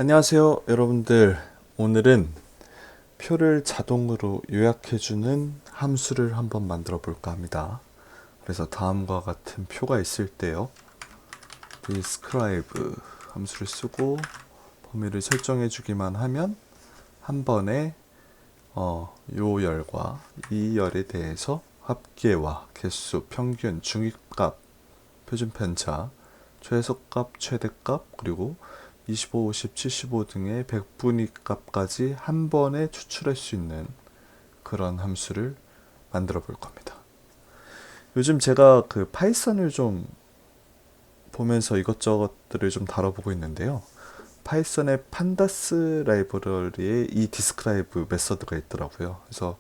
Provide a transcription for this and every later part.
안녕하세요, 여러분들. 오늘은 표를 자동으로 요약해주는 함수를 한번 만들어 볼까 합니다. 그래서 다음과 같은 표가 있을 때요, describe 함수를 쓰고 범위를 설정해 주기만 하면 한 번에 요 열과 이 열에 대해서 합계와 개수, 평균, 중위값, 표준 편차, 최소값, 최대값, 그리고 25, 50, 75 등의 백분위 값까지 한 번에 추출할 수 있는 그런 함수를 만들어 볼 겁니다. 요즘 제가 그 파이썬을 좀 보면서 이것저것들을 좀 다뤄보고 있는데요. 파이썬의 판다스 라이브러리에 이 디스크라이브 메서드가 있더라고요. 그래서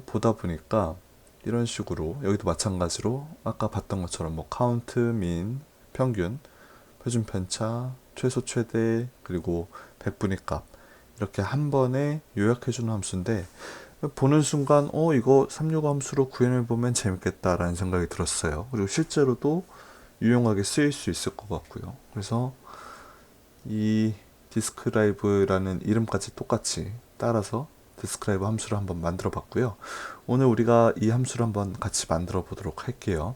보다 보니까 이런 식으로 여기도 마찬가지로 아까 봤던 것처럼 뭐 카운트, 민, 평균, 표준 편차, 최소 최대, 그리고 백분위 값 이렇게 한 번에 요약해주는 함수인데, 보는 순간 이거 365 함수로 구현해 보면 재밌겠다라는 생각이 들었어요. 그리고 실제로도 유용하게 쓰일 수 있을 것 같고요. 그래서 이 디스크라이브라는 이름까지 똑같이 따라서 디스크라이브 함수를 한번 만들어 봤고요. 오늘 우리가 이 함수를 한번 같이 만들어 보도록 할게요.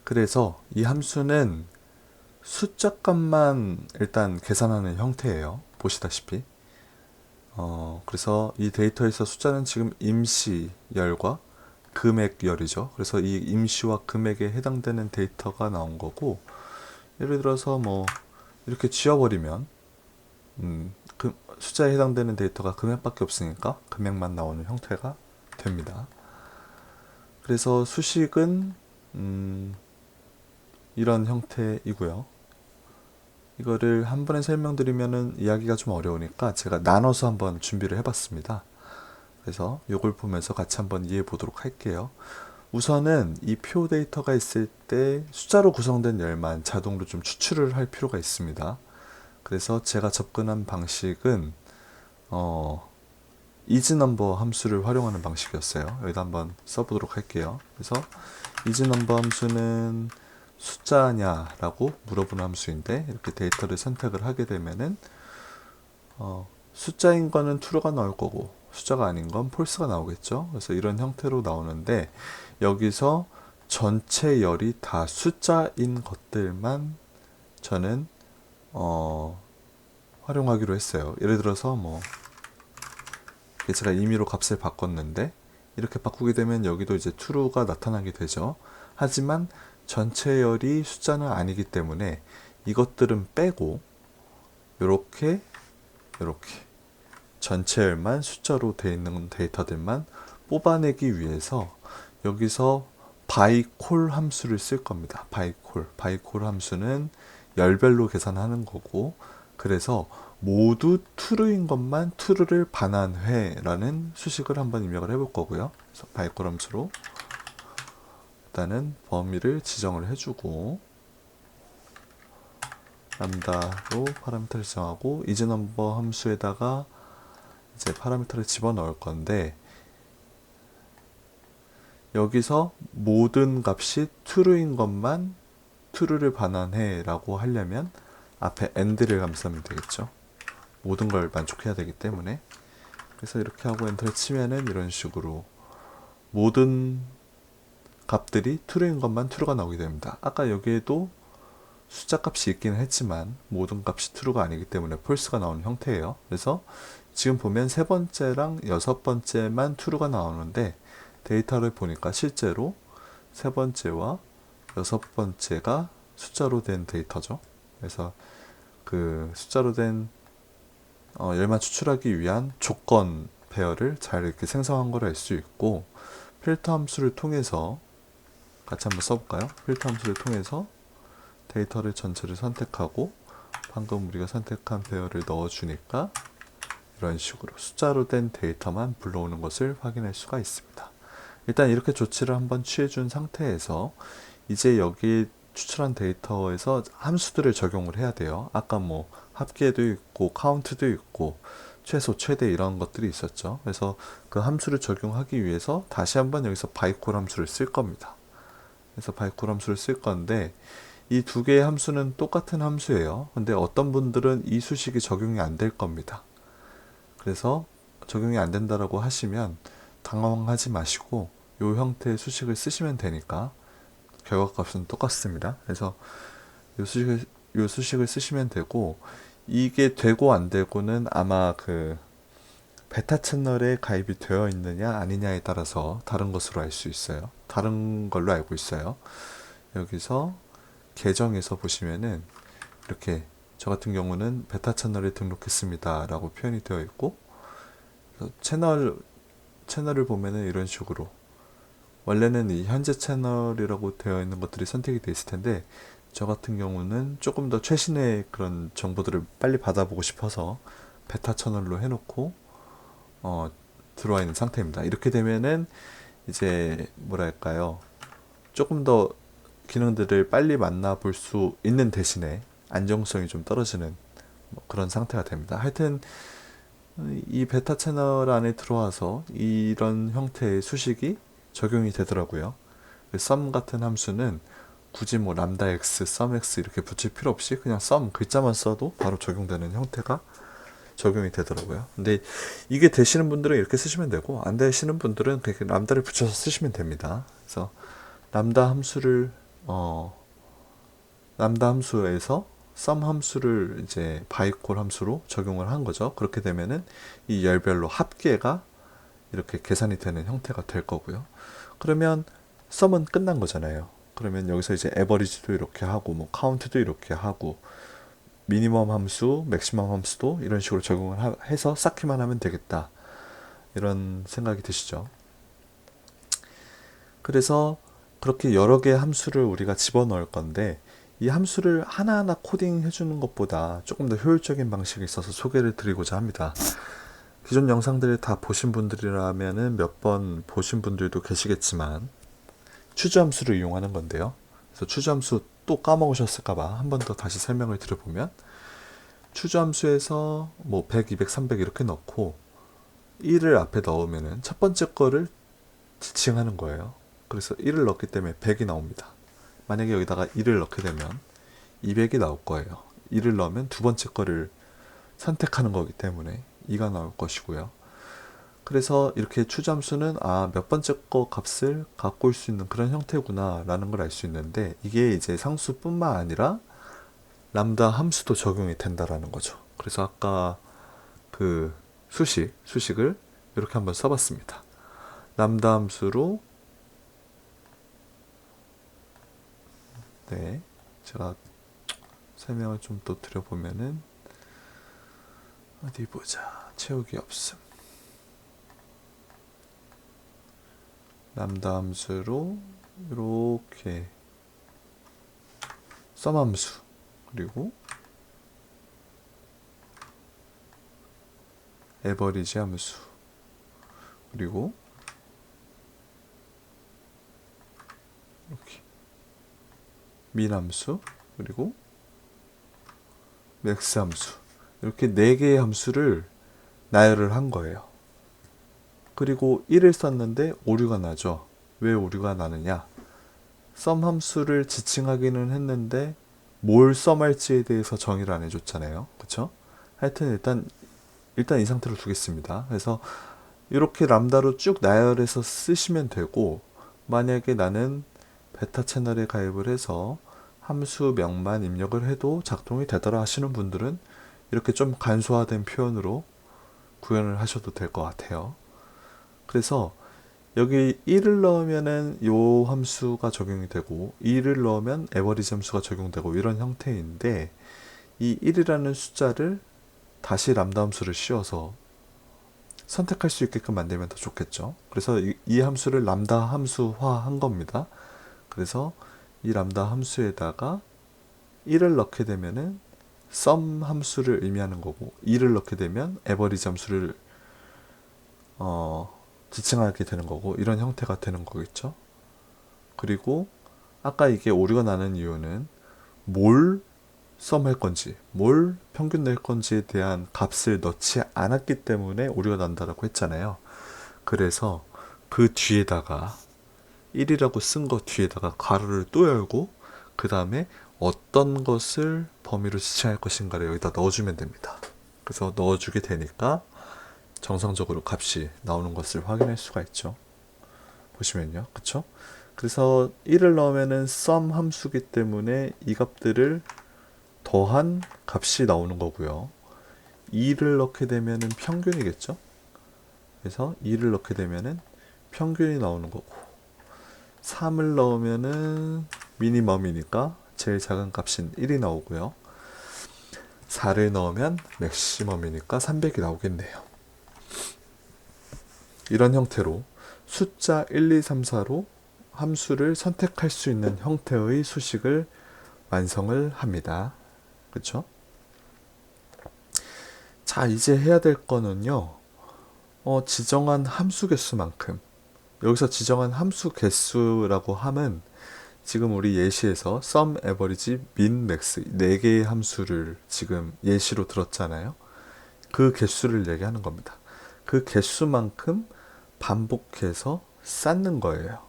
그래서 이 함수는 숫자 값만 일단 계산하는 형태예요. 보시다시피. 그래서 이 데이터에서 숫자는 지금 임시열과 금액열이죠. 그래서 이 임시와 금액에 해당되는 데이터가 나온 거고, 예를 들어서 뭐 이렇게 지워버리면 그 숫자에 해당되는 데이터가 금액밖에 없으니까 금액만 나오는 형태가 됩니다. 그래서 수식은 이런 형태이고요. 이거를 한 번에 설명드리면은 이야기가 좀 어려우니까 제가 나눠서 한번 준비를 해봤습니다. 그래서 이걸 보면서 같이 한번 이해해 보도록 할게요. 우선은 이 표 데이터가 있을 때 숫자로 구성된 열만 자동으로 좀 추출을 할 필요가 있습니다. 그래서 제가 접근한 방식은 isNumber 함수를 활용하는 방식이었어요. 여기다 한번 써보도록 할게요. 그래서 isNumber 함수는 숫자냐라고 물어보는 함수인데, 이렇게 데이터를 선택을 하게 되면은 숫자인 거는 true가 나올 거고 숫자가 아닌 건 false가 나오겠죠. 그래서 이런 형태로 나오는데, 여기서 전체 열이 다 숫자인 것들만 저는 활용하기로 했어요. 예를 들어서 뭐 제가 임의로 값을 바꿨는데, 이렇게 바꾸게 되면 여기도 이제 true가 나타나게 되죠. 하지만 전체 열이 숫자는 아니기 때문에 이것들은 빼고 이렇게 전체 열만 숫자로 되어 있는 데이터들만 뽑아내기 위해서 여기서 바이콜 함수를 쓸 겁니다. 바이콜 함수는 열별로 계산하는 거고, 그래서 모두 true인 것만 true를 반환해라는 수식을 한번 입력을 해볼 거고요. 그래서 바이콜 함수로 일단은 범위를 지정을 해주고, 람다로 파라미터를 지정하고, isNumber 함수에다가 이제 파라미터를 집어넣을 건데, 여기서 모든 값이 true인 것만 true를 반환해 라고 하려면 앞에 and를 감싸면 되겠죠. 모든 걸 만족해야 되기 때문에. 그래서 이렇게 하고 엔터를 치면은 이런 식으로 모든 값들이 true인 것만 true가 나오게 됩니다. 아까 여기에도 숫자 값이 있기는 했지만 모든 값이 true가 아니기 때문에 false가 나오는 형태예요. 그래서 지금 보면 세 번째랑 여섯 번째만 true가 나오는데, 데이터를 보니까 실제로 세 번째와 여섯 번째가 숫자로 된 데이터죠. 그래서 그 숫자로 된 열만 추출하기 위한 조건 배열을 잘 이렇게 생성한 걸 알 수 있고, 필터 함수를 통해서 같이 한번 써볼까요? 필터 함수를 통해서 데이터를 전체를 선택하고 방금 우리가 선택한 배열을 넣어주니까 이런 식으로 숫자로 된 데이터만 불러오는 것을 확인할 수가 있습니다. 일단 이렇게 조치를 한번 취해준 상태에서 이제 여기 추출한 데이터에서 함수들을 적용을 해야 돼요. 아까 뭐 합계도 있고 카운트도 있고 최소 최대 이런 것들이 있었죠. 그래서 그 함수를 적용하기 위해서 다시 한번 여기서 바이콜 함수를 쓸 겁니다. 그래서 바이콜 함수를 쓸 건데, 이 두 개의 함수는 똑같은 함수예요. 근데 어떤 분들은 이 수식이 적용이 안 될 겁니다. 그래서 적용이 안 된다라고 하시면 당황하지 마시고 이 형태의 수식을 쓰시면 되니까 결과값은 똑같습니다. 그래서 이 수식을 쓰시면 되고, 이게 되고 안 되고는 아마 그 베타 채널에 가입이 되어 있느냐 아니냐에 따라서 다른 것으로 알 수 있어요. 다른 걸로 알고 있어요. 여기서 계정에서 보시면은 이렇게 저 같은 경우는 베타 채널에 등록했습니다 라고 표현이 되어 있고, 채널을 보면은 이런 식으로 원래는 이 현재 채널이라고 되어 있는 것들이 선택이 되어 있을 텐데, 저 같은 경우는 조금 더 최신의 그런 정보들을 빨리 받아보고 싶어서 베타 채널로 해놓고 들어와 있는 상태입니다. 이렇게 되면은 이제 뭐랄까요, 조금 더 기능들을 빨리 만나볼 수 있는 대신에 안정성이 좀 떨어지는 그런 상태가 됩니다. 하여튼 이 베타 채널 안에 들어와서 이런 형태의 수식이 적용이 되더라고요. sum 같은 함수는 굳이 뭐 람다 x, sum x 이렇게 붙일 필요 없이 그냥 sum 글자만 써도 바로 적용되는 형태가 적용이 되더라고요. 근데 이게 되시는 분들은 이렇게 쓰시면 되고, 안 되시는 분들은 그렇게 람다를 붙여서 쓰시면 됩니다. 그래서 람다 함수를 람다 함수에서 sum 함수를 이제 바이콜 함수로 적용을 한 거죠. 그렇게 되면은 이 열별로 합계가 이렇게 계산이 되는 형태가 될 거고요. 그러면 sum은 끝난 거잖아요. 그러면 여기서 이제 에버리지도 이렇게 하고 뭐 카운트도 이렇게 하고 미니멈 함수, 맥시멈 함수도 이런 식으로 적용을 해서 쌓기만 하면 되겠다, 이런 생각이 드시죠. 그래서 그렇게 여러 개의 함수를 우리가 집어넣을 건데, 이 함수를 하나하나 코딩해 주는 것보다 조금 더 효율적인 방식이 있어서 소개를 드리고자 합니다. 기존 영상들을 다 보신 분들이라면은 몇 번 보신 분들도 계시겠지만, 추주함수를 이용하는 건데요. 그래서 추주함수 또 까먹으셨을까봐 한 번 더 다시 설명을 드려보면, 추주함수에서 뭐 100, 200, 300 이렇게 넣고 1을 앞에 넣으면은 첫 번째 거를 지칭하는 거예요. 그래서 1을 넣기 때문에 100이 나옵니다. 만약에 여기다가 1을 넣게 되면 200이 나올 거예요. 1을 넣으면 두 번째 거를 선택하는 거기 때문에 2가 나올 것이고요. 그래서 이렇게 추잠수는 몇 번째 거 값을 갖고 올 수 있는 그런 형태구나 라는 걸 알 수 있는데, 이게 이제 상수뿐만 아니라 람다 함수도 적용이 된다라는 거죠. 그래서 아까 그 수식을 이렇게 한번 써봤습니다. 람다 함수로, 네, 제가 설명을 좀 또 드려보면은, 어디 보자, 채우기 없음. 람다 함수로 이렇게 sum 함수, 그리고 에버리지 함수, 그리고 이렇게 민 함수, 그리고 맥스 함수, 이렇게 4개의 함수를 나열을 한 거예요. 그리고 1을 썼는데 오류가 나죠. 왜 오류가 나느냐? sum 함수를 지칭하기는 했는데 뭘 sum할지에 대해서 정의를 안 해줬잖아요. 그쵸? 하여튼 일단 이 상태로 두겠습니다. 그래서 이렇게 람다로 쭉 나열해서 쓰시면 되고, 만약에 나는 베타 채널에 가입을 해서 함수명만 입력을 해도 작동이 되더라 하시는 분들은 이렇게 좀 간소화된 표현으로 구현을 하셔도 될 것 같아요. 그래서 여기 1을 넣으면은 요 함수가 적용이 되고 2를 넣으면 에버리지 함수가 적용되고 이런 형태인데, 이 1이라는 숫자를 다시 람다 함수를 씌워서 선택할 수 있게끔 만들면 더 좋겠죠. 그래서 이 함수를 람다 함수화 한 겁니다. 그래서 이 람다 함수에다가 1을 넣게 되면은 sum 함수를 의미하는 거고, 2를 넣게 되면 에버리지 함수를 지칭하게 되는 거고, 이런 형태가 되는 거겠죠. 그리고 아까 이게 오류가 나는 이유는 뭘 sum 할 건지, 뭘 평균 낼 건지에 대한 값을 넣지 않았기 때문에 오류가 난다라고 했잖아요. 그래서 그 뒤에다가 1이라고 쓴 거 뒤에다가 괄호를 또 열고, 그 다음에 어떤 것을 범위로 지칭할 것인가를 여기다 넣어주면 됩니다. 그래서 넣어주게 되니까 정상적으로 값이 나오는 것을 확인할 수가 있죠. 보시면요. 그쵸? 그래서 1을 넣으면은 sum 함수기 때문에 이 값들을 더한 값이 나오는 거고요. 2를 넣게 되면은 평균이겠죠? 그래서 2를 넣게 되면은 평균이 나오는 거고 3을 넣으면은 미니멈이니까 제일 작은 값인 1이 나오고요. 4를 넣으면 맥시멈이니까 300이 나오겠네요. 이런 형태로 숫자 1, 2, 3, 4로 함수를 선택할 수 있는 형태의 수식을 완성을 합니다. 그쵸? 자, 이제 해야 될 거는요. 지정한 함수 개수만큼, 여기서 지정한 함수 개수라고 함은 지금 우리 예시에서 sum, average, min, max 4개의 함수를 지금 예시로 들었잖아요. 그 개수를 얘기하는 겁니다. 그 개수만큼 반복해서 쌓는 거예요.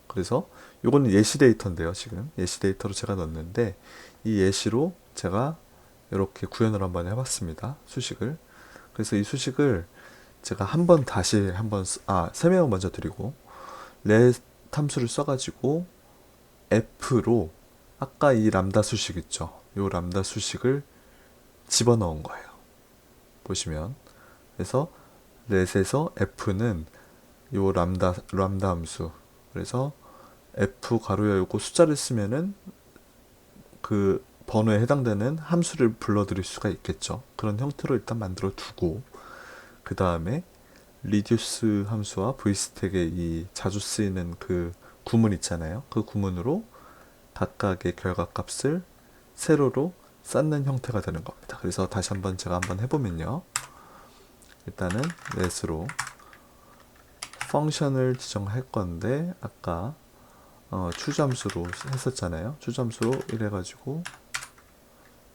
그래서 이거는 예시 데이터인데요. 지금 예시 데이터로 제가 넣었는데 이 예시로 제가 이렇게 구현을 한번 해봤습니다. 수식을. 그래서 이 수식을 제가 한번 다시 한번 설명을 먼저 드리고 let 함수를 써가지고 f로 아까 이 람다 수식 있죠. 이 람다 수식을 집어넣은 거예요. 보시면 그래서 let에서 f는 요 람다 함수, 그래서 f 가로 열고 숫자를 쓰면은 그 번호에 해당되는 함수를 불러드릴 수가 있겠죠. 그런 형태로 일단 만들어 두고 그 다음에 reduce 함수와 v스택의 이 자주 쓰이는 그 구문 있잖아요. 그 구문으로 각각의 결과값을 세로로 쌓는 형태가 되는 겁니다. 그래서 다시 한번 제가 한번 해보면요. 일단은 let으로 펑션을 지정할 건데 아까 추잠수로 했었잖아요. 추잠수로 이래가지고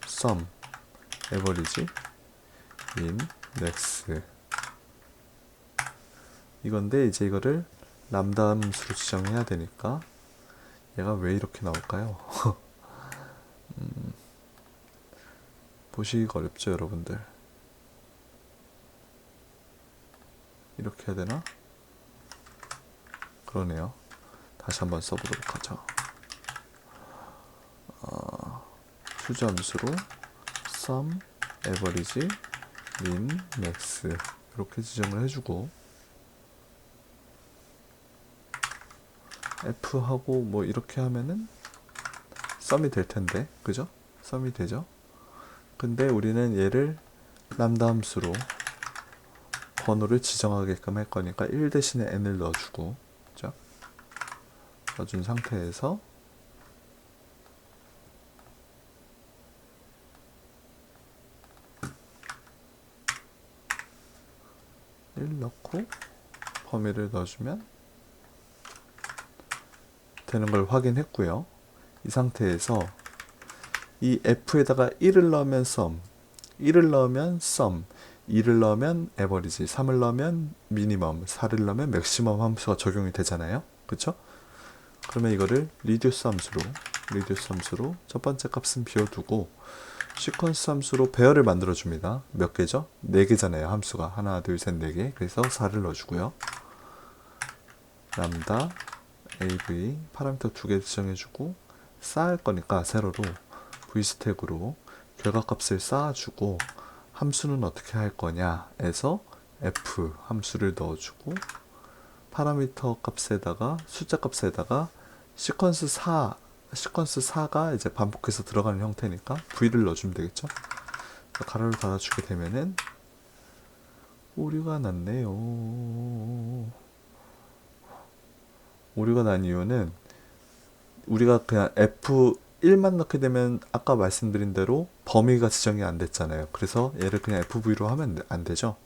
sum, average, min, max 이건데 이제 이거를 람다 함수로 지정해야 되니까 얘가 왜 이렇게 나올까요? 보시기가 어렵죠, 여러분들. 이렇게 해야 되나? 그러네요. 다시 한번 써보도록 하죠. 수저함수로 sum, average, min, max 이렇게 지정을 해주고 f하고 뭐 이렇게 하면은 sum이 될 텐데, 그죠? sum이 되죠? 근데 우리는 얘를 람다 함수로 번호를 지정하게끔 할 거니까 1 대신에 n을 넣어주고, 그죠? 넣어준 상태에서 일 넣고 범위를 넣어주면 되는 걸 확인했고요. 이 상태에서 이 f에다가 1을 넣으면 sum, 1을 넣으면 sum, 2를 넣으면 average, 3을 넣으면 minimum, 4를 넣으면 maximum 함수가 적용이 되잖아요. 그쵸? 그러면 이거를 reduce 함수로 첫 번째 값은 비워두고 시퀀스 함수로 배열을 만들어 줍니다. 몇 개죠? 4개잖아요. 함수가 하나, 둘, 셋, 4개. 그래서 4를 넣어주고요. 람다 av 파라미터 2개 지정해주고 쌓을 거니까 세로로 v스택으로 결과값을 쌓아주고 함수는 어떻게 할 거냐 에서 f 함수를 넣어주고 파라미터 값에다가 숫자 값에다가 시퀀스 4가 이제 반복해서 들어가는 형태니까 v를 넣어주면 되겠죠. 가로를 닫아주게 되면은 오류가 났네요. 오류가 난 이유는 우리가 그냥 F1만 넣게 되면 아까 말씀드린 대로 범위가 지정이 안 됐잖아요. 그래서 얘를 그냥 FV로 하면 안 되죠.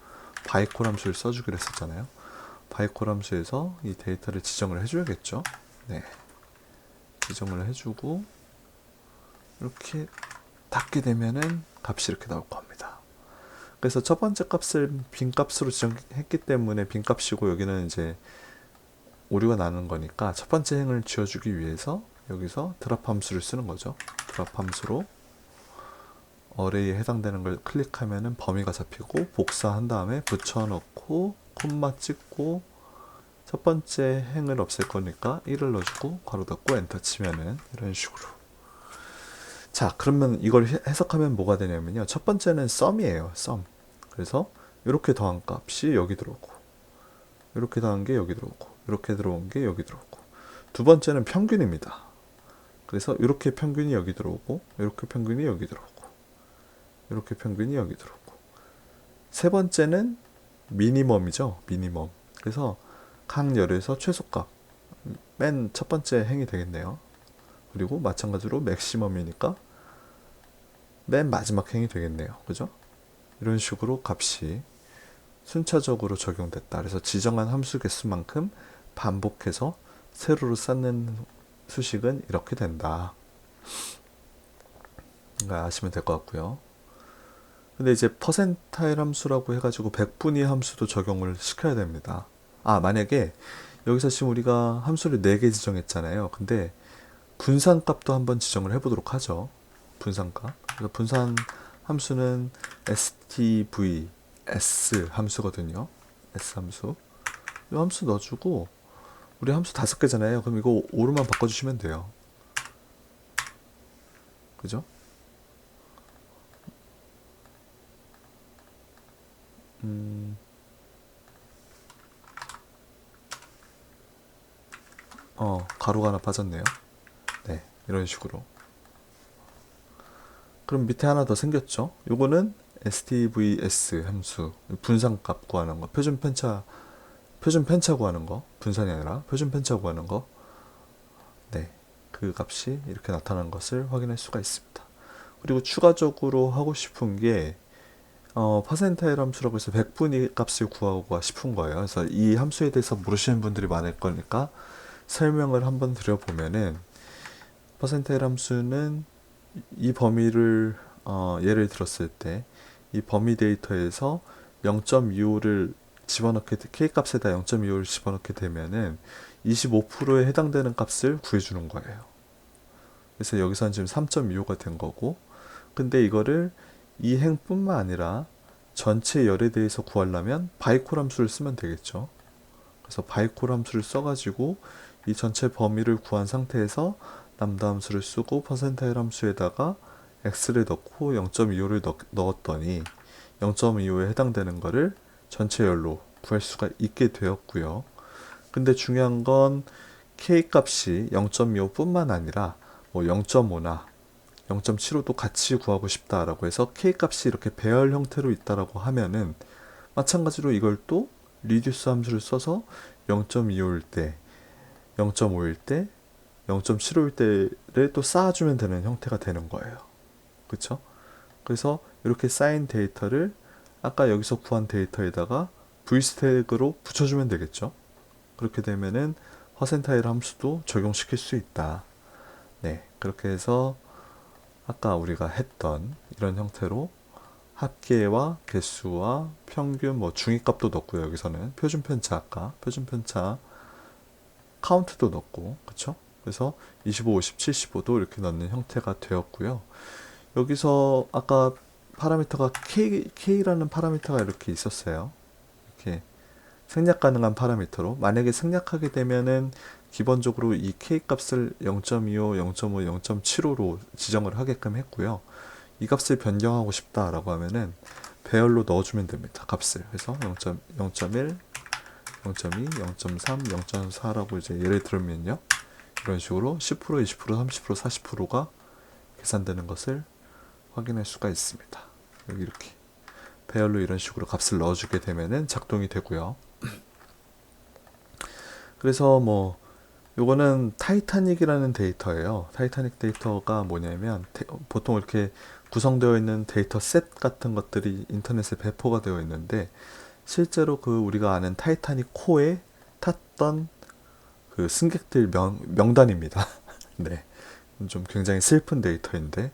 바이콜 함수를 써주기로 했었잖아요. 바이콜 함수에서 이 데이터를 지정을 해줘야겠죠. 네, 지정을 해주고 이렇게 닫게 되면은 값이 이렇게 나올 겁니다. 그래서 첫 번째 값을 빈 값으로 지정했기 때문에 빈 값이고 여기는 이제 오류가 나는 거니까 첫 번째 행을 지워주기 위해서 여기서 드랍 함수를 쓰는 거죠. 드랍 함수로 어레이에 해당되는 걸 클릭하면은 범위가 잡히고 복사한 다음에 붙여넣고 콤마 찍고 첫 번째 행을 없앨 거니까 1을 넣어주고 괄호 닫고 엔터 치면은 이런 식으로. 자, 그러면 이걸 해석하면 뭐가 되냐면요. 첫 번째는 썸이에요. 썸. 그래서 이렇게 더한 값이 여기 들어오고, 이렇게 더한 게 여기 들어오고, 이렇게 들어온 게 여기 들어오고. 두 번째는 평균입니다. 그래서 이렇게 평균이 여기 들어오고, 이렇게 평균이 여기 들어오고, 이렇게 평균이 여기 들어오고. 세 번째는 미니멈이죠. 미니멈. 그래서 각 열에서 최소값. 맨 첫 번째 행이 되겠네요. 그리고 마찬가지로 맥시멈이니까 맨 마지막 행이 되겠네요. 그죠? 이런 식으로 값이 순차적으로 적용됐다. 그래서 지정한 함수 개수만큼 반복해서 세로로 쌓는 수식은 이렇게 된다. 아시면 될 것 같고요. 근데 이제 퍼센타일 함수라고 해가지고 백분위 함수도 적용을 시켜야 됩니다. 만약에 여기서 지금 우리가 함수를 4개 지정했잖아요. 근데 분산값도 한번 지정을 해보도록 하죠. 분산값. 그래서 분산 함수는 STVS 함수거든요. S 함수. 이 함수 넣어주고, 우리 함수 5개잖아요. 그럼 이거 5로만 바꿔주시면 돼요. 그죠? 가로가 하나 빠졌네요. 네, 이런 식으로. 그럼 밑에 하나 더 생겼죠? 요거는 STVS 함수, 분산값 구하는 거, 표준 편차 구하는 거, 분산이 아니라 표준 편차 구하는 거. 네, 그 값이 이렇게 나타나는 것을 확인할 수가 있습니다. 그리고 추가적으로 하고 싶은 게 퍼센타일 함수라고 해서 백분위 값을 구하고 싶은 거예요. 그래서 이 함수에 대해서 모르시는 분들이 많을 거니까 설명을 한번 드려보면은, 퍼센타일 함수는 이 범위를 예를 들었을 때 이 범위 데이터에서 0.25를 집어넣게, K값에다 0.25를 집어넣게 되면은 25%에 해당되는 값을 구해주는 거예요. 그래서 여기서는 지금 3.25가 된 거고, 근데 이거를 이 행뿐만 아니라 전체 열에 대해서 구하려면 바이콜 함수를 쓰면 되겠죠. 그래서 바이콜 함수를 써가지고 이 전체 범위를 구한 상태에서 람다 함수를 쓰고 퍼센타일 함수에다가 x를 넣고 0.25를 넣었더니 0.25에 해당되는 거를 전체 열로 구할 수가 있게 되었고요. 근데 중요한 건 K값이 0.25 뿐만 아니라 뭐 0.5나 0.75도 같이 구하고 싶다라고 해서 K값이 이렇게 배열 형태로 있다라고 하면은 마찬가지로 이걸 또 리듀스 함수를 써서 0.25일 때, 0.5일 때, 0.75일 때를 또 쌓아주면 되는 형태가 되는 거예요. 그쵸? 그래서 이렇게 쌓인 데이터를 아까 여기서 구한 데이터에다가 v스택으로 붙여주면 되겠죠. 그렇게 되면은 퍼센타일 함수도 적용시킬 수 있다. 네, 그렇게 해서 아까 우리가 했던 이런 형태로 합계와 개수와 평균, 뭐 중위값도 넣고요. 여기서는 표준 편차, 아까 표준 편차 카운트도 넣고, 그쵸? 그래서 25, 50, 75도 이렇게 넣는 형태가 되었고요. 여기서 아까 파라미터가 K라는 파라미터가 이렇게 있었어요. 이렇게 생략 가능한 파라미터로. 만약에 생략하게 되면은 기본적으로 이 K 값을 0.25, 0.5, 0.75로 지정을 하게끔 했고요. 이 값을 변경하고 싶다라고 하면은 배열로 넣어주면 됩니다. 값을. 그래서 0.1, 0.2, 0.3, 0.4라고 이제 예를 들면요. 이런 식으로 10%, 20%, 30%, 40%가 계산되는 것을 확인할 수가 있습니다. 여기 이렇게 배열로 이런 식으로 값을 넣어주게 되면은 작동이 되고요. 그래서 뭐 요거는 타이타닉이라는 데이터예요. 타이타닉 데이터가 뭐냐면 보통 이렇게 구성되어 있는 데이터 셋 같은 것들이 인터넷에 배포가 되어 있는데, 실제로 그 우리가 아는 타이타닉 코에 탔던 그 승객들 명단입니다. 네, 좀 굉장히 슬픈 데이터인데,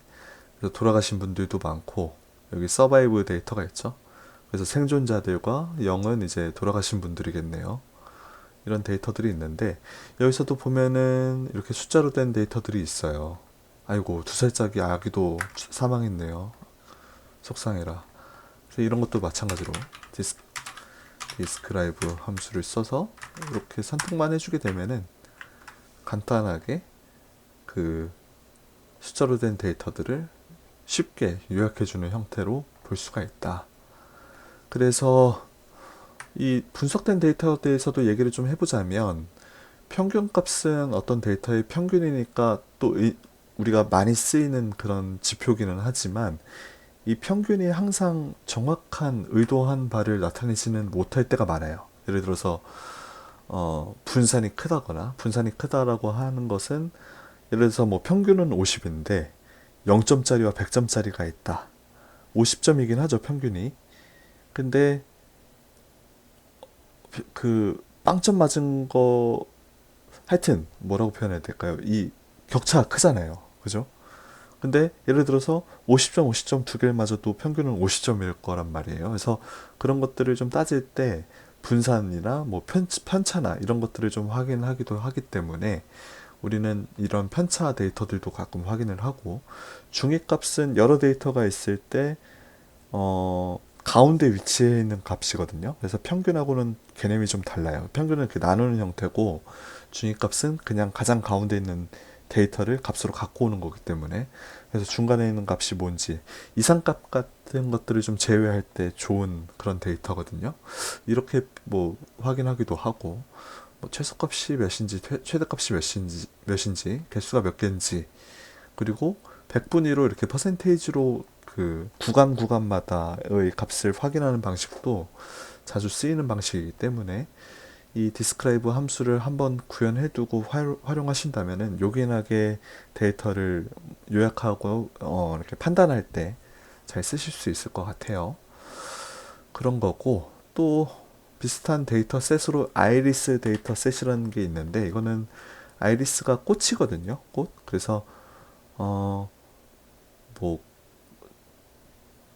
그래서 돌아가신 분들도 많고, 여기 서바이브 데이터가 있죠. 그래서 생존자들과 0은 이제 돌아가신 분들이겠네요. 이런 데이터들이 있는데, 여기서도 보면은 이렇게 숫자로 된 데이터들이 있어요. 아이고, 2살짜리 아기도 사망했네요. 속상해라. 그래서 이런 것도 마찬가지로 디스크라이브 함수를 써서 이렇게 선택만 해주게 되면은 간단하게 그 숫자로 된 데이터들을 쉽게 요약해주는 형태로 볼 수가 있다. 그래서 이 분석된 데이터에 대해서도 얘기를 좀 해보자면, 평균값은 어떤 데이터의 평균이니까 또 우리가 많이 쓰이는 그런 지표기는 하지만, 이 평균이 항상 정확한 의도한 바를 나타내지는 못할 때가 많아요. 예를 들어서 분산이 크다라고 하는 것은, 예를 들어서 뭐 평균은 50인데 0점짜리와 100점짜리가 있다. 50점이긴 하죠, 평균이. 근데 그 빵점 맞은 거, 하여튼 뭐라고 표현해야 될까요? 이 격차가 크잖아요. 그죠? 근데 예를 들어서 50점, 50점 두 개를 맞아도 평균은 50점일 거란 말이에요. 그래서 그런 것들을 좀 따질 때 분산이나 뭐 편차나 이런 것들을 좀 확인하기도 하기 때문에, 우리는 이런 편차 데이터들도 가끔 확인을 하고, 중위값은 여러 데이터가 있을 때 가운데 위치해 있는 값이거든요. 그래서 평균하고는 개념이 좀 달라요. 평균은 이렇게 나누는 형태고, 중위값은 그냥 가장 가운데 있는 데이터를 값으로 갖고 오는 거기 때문에, 그래서 중간에 있는 값이 뭔지, 이상값 같은 것들을 좀 제외할 때 좋은 그런 데이터거든요. 이렇게 뭐 확인하기도 하고, 뭐 최소값이 몇인지, 최대값이 몇인지, 개수가 몇 개인지, 그리고 100분위로 이렇게 퍼센테이지로 그 구간마다의 값을 확인하는 방식도 자주 쓰이는 방식이기 때문에, 이 디스크라이브 함수를 한번 구현해두고 활용하신다면은 요긴하게 데이터를 요약하고 이렇게 판단할 때 잘 쓰실 수 있을 것 같아요. 그런 거고, 또 비슷한 데이터셋으로 아이리스 데이터셋이라는 게 있는데, 이거는 아이리스가 꽃이거든요. 꽃. 그래서 뭐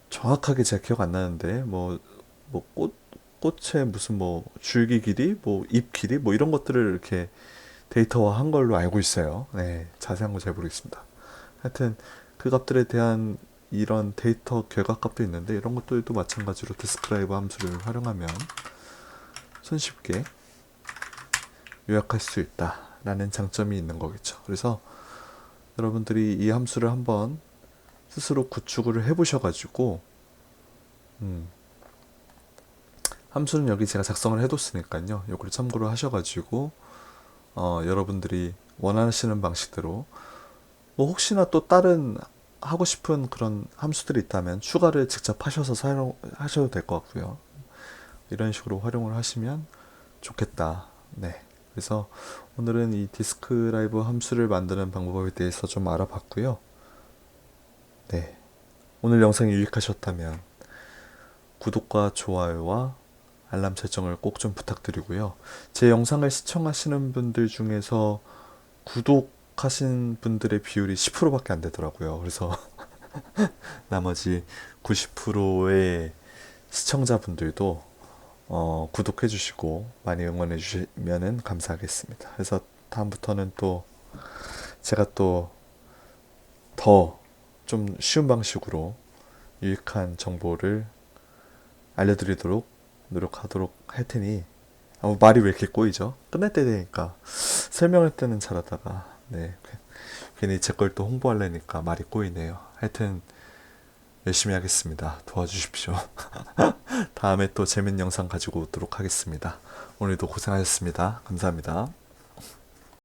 정확하게 제가 기억 안 나는데, 꽃의 무슨 뭐 줄기 길이, 뭐 잎 길이, 뭐 이런 것들을 이렇게 데이터화한 걸로 알고 있어요. 네, 자세한 거 잘 모르겠습니다. 하여튼 그 값들에 대한 이런 데이터 결과값도 있는데, 이런 것들도 마찬가지로 디스크라이브 함수를 활용하면 손쉽게 요약할 수 있다라는 장점이 있는 거겠죠. 그래서 여러분들이 이 함수를 한번 스스로 구축을 해보셔가지고, 함수는 여기 제가 작성을 해뒀으니까요. 이걸 참고로 하셔가지고 여러분들이 원하시는 방식대로, 뭐 혹시나 또 다른 하고 싶은 그런 함수들이 있다면 추가를 직접 하셔서 사용하셔도 될 것 같고요. 이런 식으로 활용을 하시면 좋겠다. 네. 그래서 오늘은 이 디스크라이브 함수를 만드는 방법에 대해서 좀 알아봤고요. 네. 오늘 영상이 유익하셨다면 구독과 좋아요와 알람 설정을 꼭 좀 부탁드리고요. 제 영상을 시청하시는 분들 중에서 구독하신 분들의 비율이 10%밖에 안 되더라고요. 그래서 나머지 90%의 시청자분들도 구독해 주시고 많이 응원해 주시면 감사하겠습니다. 그래서 다음부터는 또 제가 또 더 좀 쉬운 방식으로 유익한 정보를 알려드리도록 노력하도록 할 테니, 말이 왜 이렇게 꼬이죠? 끝날 때 되니까 설명할 때는 잘하다가, 네, 괜히 제 걸 또 홍보하려니까 말이 꼬이네요. 하여튼 열심히 하겠습니다. 도와주십시오. 다음에 또 재밌는 영상 가지고 오도록 하겠습니다. 오늘도 고생하셨습니다. 감사합니다.